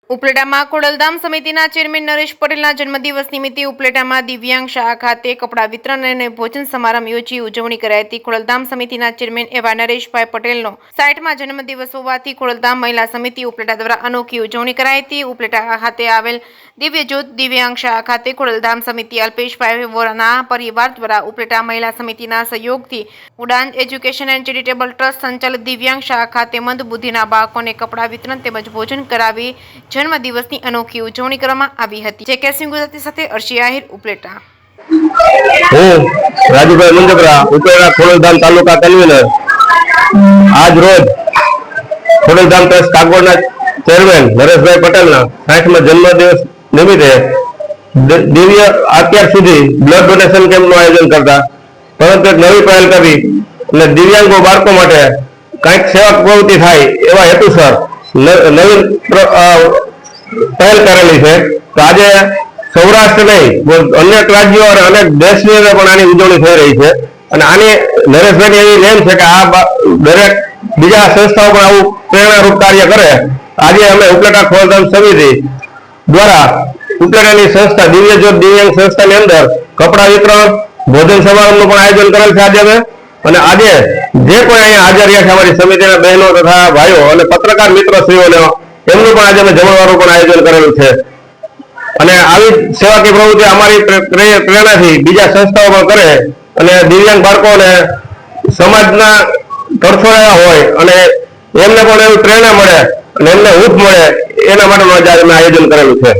ઉપલેટામાં ખોડલધામ સમિતિના ચેરમેન નરેશ પટેલના જન્મદિવસ નિમિત્તે ઉપલેટામાં દિવ્યાંગ શાળા ખાતે કપડા વિતરણ અને ભોજન સમારંભ યોજી ઉજવણી કરાઈ હતી। ખોડલધામ સમિતિના ચેરમેન એવા નરેશભાઈ પટેલનો 60મા જન્મદિવસ હોવાથી ખોડલધામ મહિલા સમિતિ ઉપલેટા દ્વારા અનોખી ઉજવણી કરાઈ હતી। ઉપલેટા ખાતે આવેલ દિવ્યજ્યોત દિવ્યાંગ શાળા ખાતે ખોડલધામ સમિતિ અલ્પેશભાઈ વોરાના પરિવાર દ્વારા ઉપલેટા મહિલા સમિતિના સહયોગથી ઉડાન એજ્યુકેશન એન્ડ ચેરિટેબલ ટ્રસ્ટ સંચાલિત દિવ્યાંગ શાળા ખાતે મંદબુદ્ધિના બાળકોને કપડા વિતરણ તેમજ ભોજન કરાવી જન્મદિવસની અનોખી ઉજવણી કરવામાં આવી હતી। જે કેસિંગ ગુજરાતી સાથે અર્શી આહિર ઉપલેટા। હું રાજુભાઈ મુંજપરા ઉપલેટા ખોડલધામ તાલુકા કન્વીનર આજ રોજ ખોડલધામ ટ્રસ્ટ કાગોડના ચેરમેન નરેશભાઈ પટેલના 60મા જન્મદિવસ નિમિત્તે દિવ્ય અત્યાર સુધી બ્લડ ડોનેશન કેમ્પનું આયોજન કરતા, પરંતુ એક નવી પહેલ કરી અને દિવ્યાંગો બાળકો માટે કંઈક સેવા પ્રવૃત્તિ થાય એવા હેતુસર નવી પહેલ કરેલી છે। તો આજે સૌરાષ્ટ્ર નહીં અન્ય રાજ્યો અને અનેક દેશની અંદર પણ આની ઉજવણી થઈ રહી છે અને આની નરેશભાઈની એવી નેમ છે કે આ દરેક બીજા સંસ્થાઓ પણ આવું પ્રેરણારૂપ કાર્ય કરે। આજે અમે ઉપલેટા ખોડલધામ સમિતિ દ્વારા ઉપલેટાની સંસ્થા દિવ્યજ્યોત દિવ્યાંગ સંસ્થાની અંદર કપડા વિતરણ ભોજન સમારંભનું પણ આયોજન કરેલ છે આજે અમે। અને આજે જે કોઈ અહીંયા હાજર રહ્યા છે અમારી સમિતિના બહેનો તથા ભાઈઓ અને પત્રકાર મિત્રશ્રીઓને એમનું પણ આજે અમે જમણવારનું પણ આયોજન કરેલું છે અને આવી સેવાકીય પ્રવૃત્તિ અમારી પ્રેરણાથી બીજા સંસ્થાઓ પણ કરે અને દિવ્યાંગ બાળકોને સમાજના તરફોડા હોય અને એમને પણ એવી પ્રેરણા મળે અને એમને ઊપ મળે એના માટેનું આજે અમે આયોજન કરેલું છે।